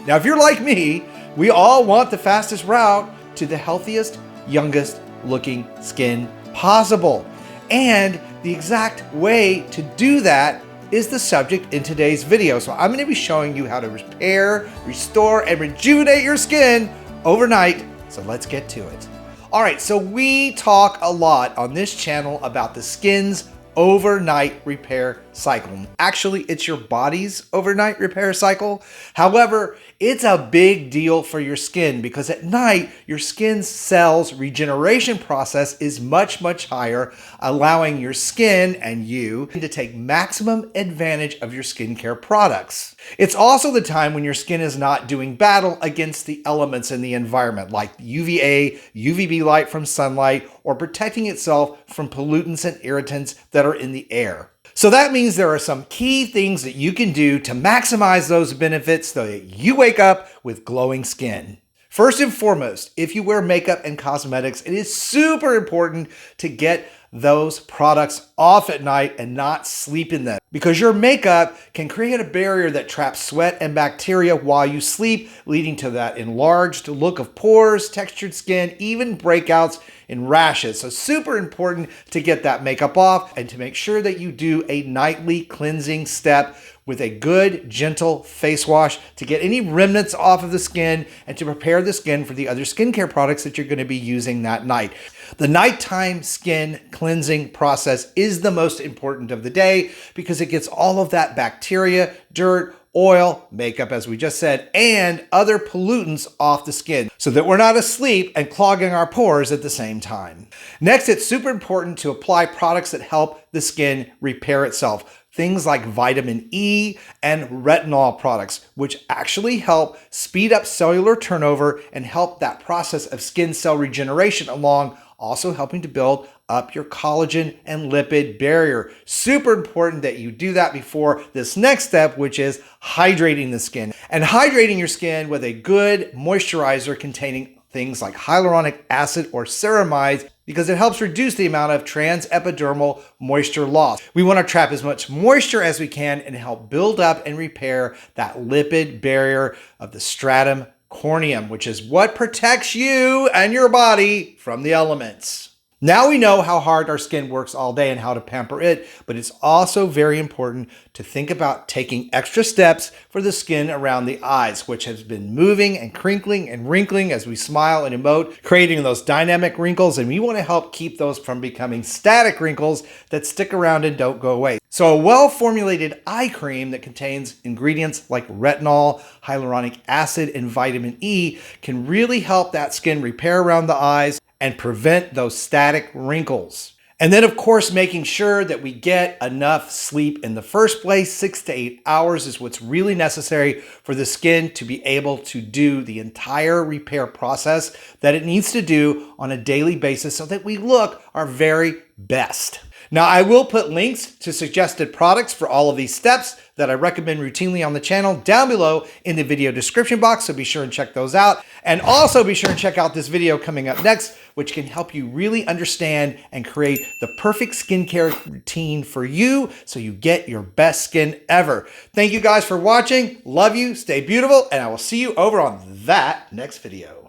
Now, if you're like me, we all want the fastest route to the healthiest, youngest looking skin possible. And the exact way to do that is the subject in today's video. So I'm going to be showing you how to repair, restore, and rejuvenate your skin overnight. So let's get to it. All right, so we talk a lot on this channel about the skin's overnight repair cycle. Actually, it's your body's overnight repair cycle. However, it's a big deal for your skin because at night, your skin's cells regeneration process is much, much higher, allowing your skin and you to take maximum advantage of your skincare products. It's also the time when your skin is not doing battle against the elements in the environment, like UVA, UVB light from sunlight, or protecting itself from pollutants and irritants that are in the air. So that means there are some key things that you can do to maximize those benefits so that you wake up with glowing skin. First and foremost, if you wear makeup and cosmetics, it is super important to get those products off at night and not sleep in them, because your makeup can create a barrier that traps sweat and bacteria while you sleep, leading to that enlarged look of pores, textured skin, even breakouts and rashes. So super important to get that makeup off and to make sure that you do a nightly cleansing step with a good, gentle face wash to get any remnants off of the skin and to prepare the skin for the other skincare products that you're going to be using that night. The nighttime skin cleansing process is the most important of the day because it gets all of that bacteria, dirt, oil, makeup, as we just said, and other pollutants off the skin so that we're not asleep and clogging our pores at the same time. Next, it's super important to apply products that help the skin repair itself. Things like vitamin E and retinol products, which actually help speed up cellular turnover and help that process of skin cell regeneration along, also helping to build up your collagen and lipid barrier. Super important that you do that before this next step, which is hydrating the skin. And hydrating your skin with a good moisturizer containing things like hyaluronic acid or ceramides, because it helps reduce the amount of transepidermal moisture loss. We want to trap as much moisture as we can and help build up and repair that lipid barrier of the stratum corneum, which is what protects you and your body from the elements. Now we know how hard our skin works all day and how to pamper it, but it's also very important to think about taking extra steps for the skin around the eyes, which has been moving and crinkling and wrinkling as we smile and emote, creating those dynamic wrinkles, and we want to help keep those from becoming static wrinkles that stick around and don't go away. So a well-formulated eye cream that contains ingredients like retinol, hyaluronic acid, and vitamin E can really help that skin repair around the eyes and prevent those static wrinkles. And then, of course, making sure that we get enough sleep in the first place. 6 to 8 hours is what's really necessary for the skin to be able to do the entire repair process that it needs to do on a daily basis so that we look our very best. Now, I will put links to suggested products for all of these steps that I recommend routinely on the channel down below in the video description box, so be sure and check those out. And also be sure and check out this video coming up next, which can help you really understand and create the perfect skincare routine for you so you get your best skin ever. Thank you guys for watching. Love you, stay beautiful, and I will see you over on that next video.